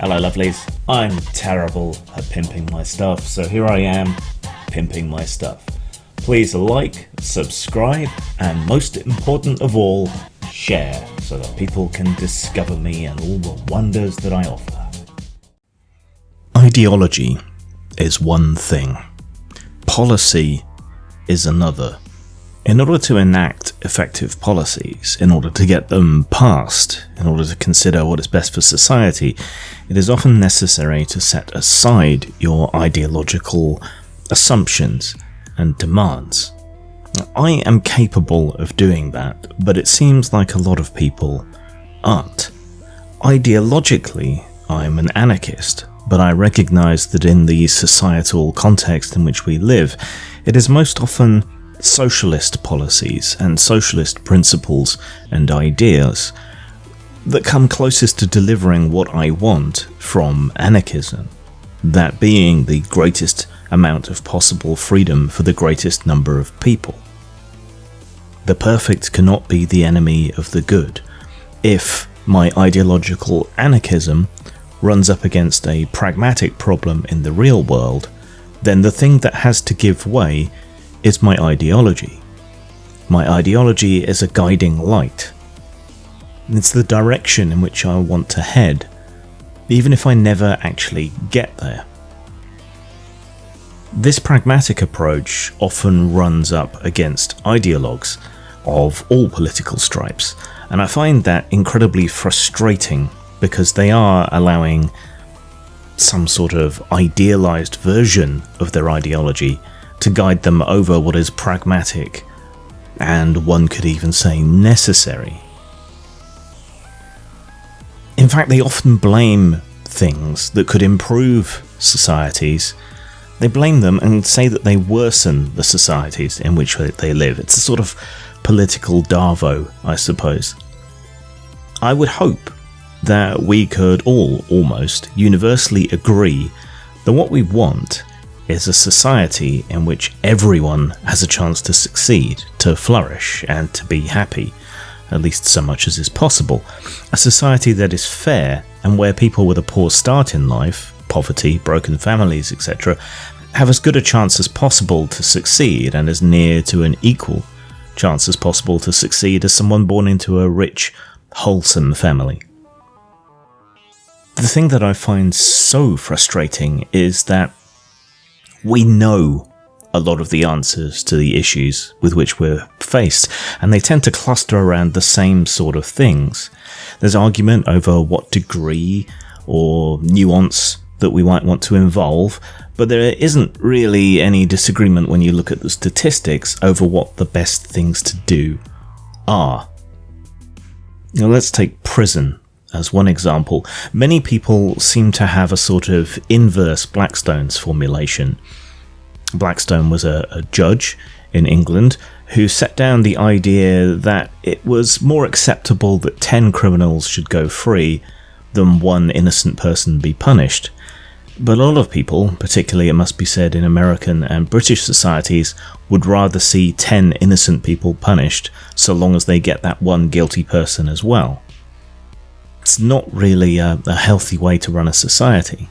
Hello lovelies, I'm terrible at pimping my stuff, so here I am, pimping my stuff. Please like, subscribe, and most important of all, share, so that people can discover me and all the wonders that I offer. Ideology is one thing. Policy is another. In order to enact effective policies, in order to get them passed, in order to consider what is best for society, it is often necessary to set aside your ideological assumptions and demands. I am capable of doing that, but it seems like a lot of people aren't. Ideologically, I'm an anarchist, but I recognise that in the societal context in which we live, it is most often socialist policies and socialist principles and ideas that come closest to delivering what I want from anarchism, that being the greatest amount of possible freedom for the greatest number of people. The perfect cannot be the enemy of the good. If my ideological anarchism runs up against a pragmatic problem in the real world, then the thing that has to give way is my ideology. My ideology is a guiding light. It's the direction in which I want to head, even if I never actually get there. This pragmatic approach often runs up against ideologues of all political stripes, and I find that incredibly frustrating because they are allowing some sort of idealized version of their ideology to guide them over what is pragmatic and one could even say necessary. In fact, they often blame things that could improve societies. They blame them and say that they worsen the societies in which they live. It's a sort of political Darvo, I suppose. I would hope that we could all almost universally agree that what we want is a society in which everyone has a chance to succeed, to flourish, and to be happy, at least so much as is possible. A society that is fair and where people with a poor start in life, poverty, broken families, etc., have as good a chance as possible to succeed and as near to an equal chance as possible to succeed as someone born into a rich, wholesome family. The thing that I find so frustrating is that we know a lot of the answers to the issues with which we're faced, and they tend to cluster around the same sort of things. There's argument over what degree or nuance that we might want to involve, but there isn't really any disagreement when you look at the statistics over what the best things to do are. Now let's take prison as one example. Many people seem to have a sort of inverse Blackstone's formulation. Blackstone was a judge in England who set down the idea that it was more acceptable that 10 criminals should go free than one innocent person be punished. But a lot of people, particularly it must be said in American and British societies, would rather see 10 innocent people punished so long as they get that one guilty person as well. It's not really a healthy way to run a society.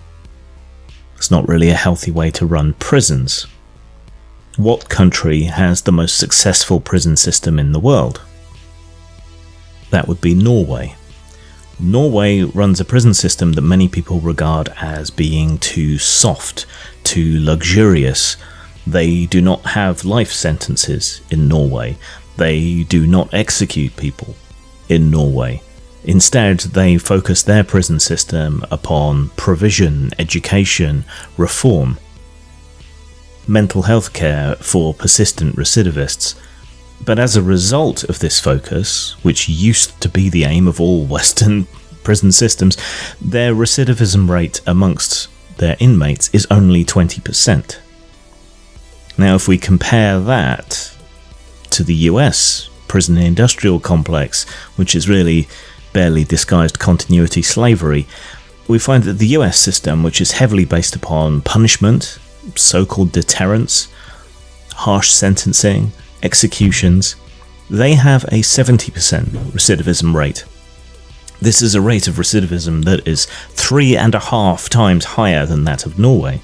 It's not really a healthy way to run prisons. What country has the most successful prison system in the world? That would be Norway. Norway runs a prison system that many people regard as being too soft, too luxurious. They do not have life sentences in Norway. They do not execute people in Norway. Instead, they focus their prison system upon provision, education, reform, mental health care for persistent recidivists. But as a result of this focus, which used to be the aim of all Western prison systems, their recidivism rate amongst their inmates is only 20%. Now, if we compare that to the US prison industrial complex, which is really barely disguised continuity slavery, we find that the US system, which is heavily based upon punishment, so-called deterrence, harsh sentencing, executions, they have a 70% recidivism rate. This is a rate of recidivism that is 3.5 times higher than that of Norway.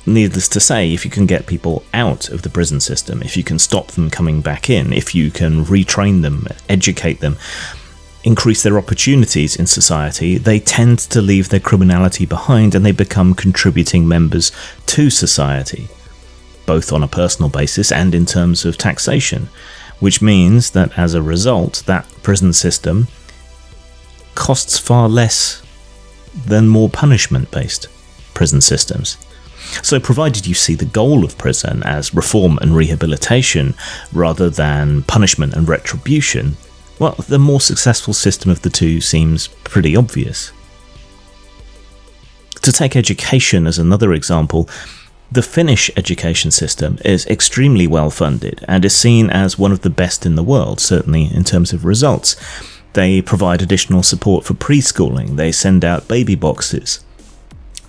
Needless to say, if you can get people out of the prison system, if you can stop them coming back in, if you can retrain them, educate them, increase their opportunities in society, they tend to leave their criminality behind and they become contributing members to society, both on a personal basis and in terms of taxation, which means that as a result, that prison system costs far less than more punishment-based prison systems. So provided you see the goal of prison as reform and rehabilitation rather than punishment and retribution, well, the more successful system of the two seems pretty obvious. To take education as another example, the Finnish education system is extremely well funded and is seen as one of the best in the world, certainly in terms of results. They provide additional support for preschooling, they send out baby boxes.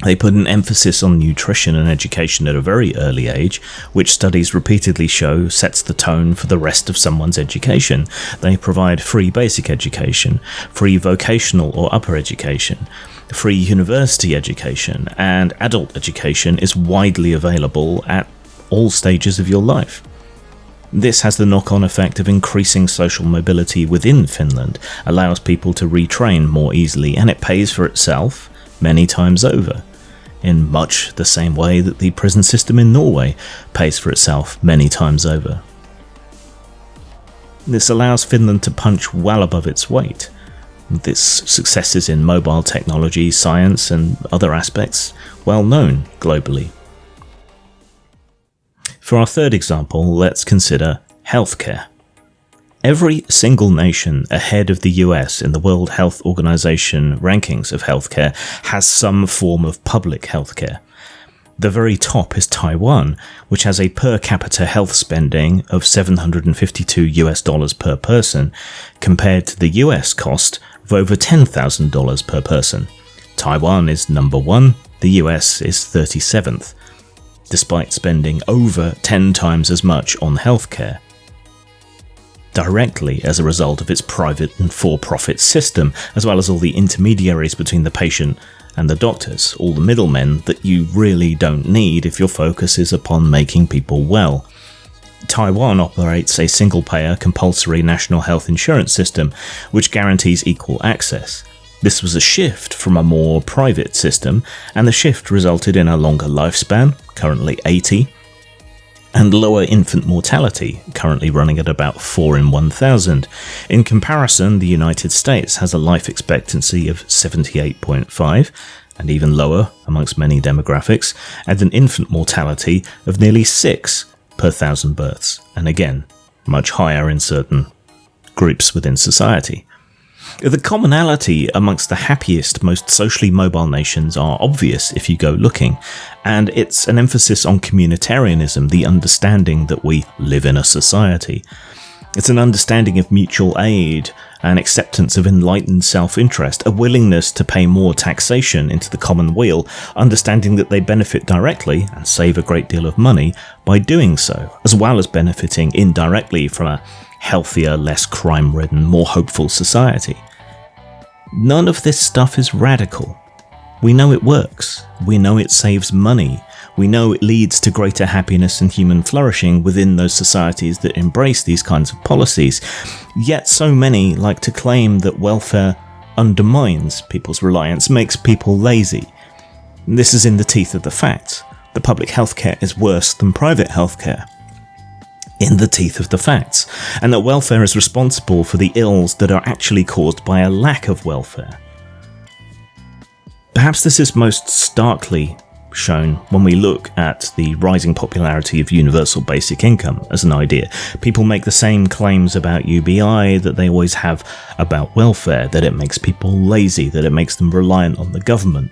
They put an emphasis on nutrition and education at a very early age, which studies repeatedly show sets the tone for the rest of someone's education. They provide free basic education, free vocational or upper education, free university education, and adult education is widely available at all stages of your life. This has the knock-on effect of increasing social mobility within Finland, allows people to retrain more easily, and it pays for itself many times over, in much the same way that the prison system in Norway pays for itself many times over. This allows Finland to punch well above its weight, with its successes in mobile technology, science, and other aspects well known globally. For our third example, let's consider healthcare. Every single nation ahead of the US in the World Health Organization rankings of healthcare has some form of public healthcare. The very top is Taiwan, which has a per capita health spending of $752 per person, compared to the US cost of over $10,000 per person. Taiwan is number 1, the US is 37th, despite spending over 10 times as much on healthcare, directly as a result of its private and for-profit system, as well as all the intermediaries between the patient and the doctors, all the middlemen that you really don't need if your focus is upon making people well. Taiwan operates a single-payer compulsory national health insurance system, which guarantees equal access. This was a shift from a more private system, and the shift resulted in a longer lifespan, currently 80, and lower infant mortality, currently running at about 4 in 1,000. In comparison, the United States has a life expectancy of 78.5, and even lower amongst many demographics, and an infant mortality of nearly 6 per 1,000 births, and again, much higher in certain groups within society. The commonality amongst the happiest, most socially mobile nations are obvious if you go looking, and it's an emphasis on communitarianism, the understanding that we live in a society. It's an understanding of mutual aid, an acceptance of enlightened self-interest, a willingness to pay more taxation into the common weal, understanding that they benefit directly and save a great deal of money by doing so, as well as benefiting indirectly from a healthier, less crime-ridden, more hopeful society. None of this stuff is radical. We know it works. We know it saves money. We know it leads to greater happiness and human flourishing within those societies that embrace these kinds of policies. Yet so many like to claim that welfare undermines people's reliance, makes people lazy. This is in the teeth of the facts. The public healthcare is worse than private healthcare. In the teeth of the facts, and that welfare is responsible for the ills that are actually caused by a lack of welfare. Perhaps this is most starkly shown when we look at the rising popularity of universal basic income as an idea. People make the same claims about UBI that they always have about welfare, that it makes people lazy, that it makes them reliant on the government.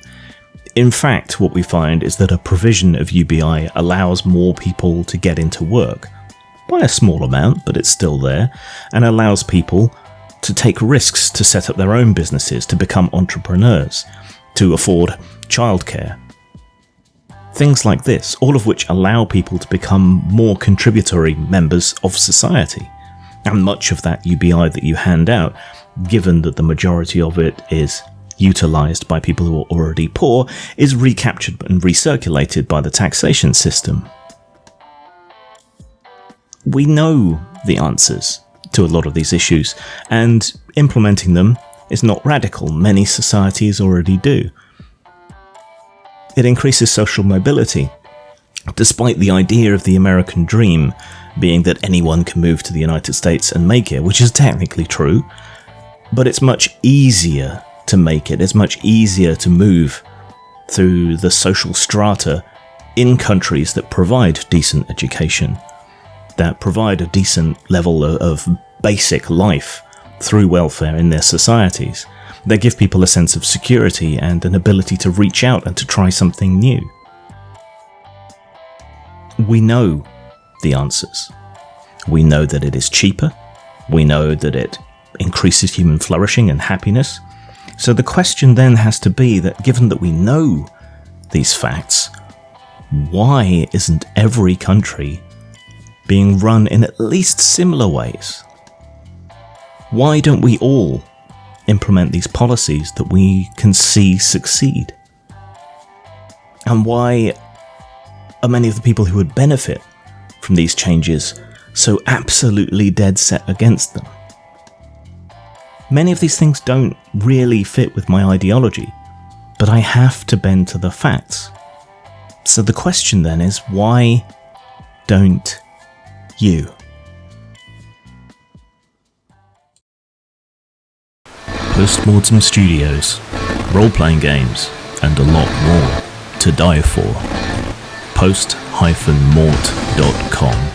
In fact, what we find is that a provision of UBI allows more people to get into work, by a small amount, but it's still there, and allows people to take risks to set up their own businesses, to become entrepreneurs, to afford childcare. Things like this, all of which allow people to become more contributory members of society. And much of that UBI that you hand out given that the majority of it is utilised by people who are already poor, is recaptured and recirculated by the taxation system. We know the answers to a lot of these issues, and implementing them is not radical. Many societies already do. It increases social mobility, despite the idea of the American dream being that anyone can move to the United States and make it, which is technically true, but it's much easier to make it. It's much easier to move through the social strata in countries that provide decent education, that provide a decent level of basic life through welfare in their societies. They give people a sense of security and an ability to reach out and to try something new. We know the answers. We know that it is cheaper. We know that it increases human flourishing and happiness. So the question then has to be that, given that we know these facts, why isn't every country being run in at least similar ways? Why don't we all implement these policies that we can see succeed? And why are many of the people who would benefit from these changes so absolutely dead set against them? Many of these things don't really fit with my ideology, but I have to bend to the facts. So the question then is, why don't you? Postmortem Studios, role-playing games, and a lot more to die for. Post-mort.com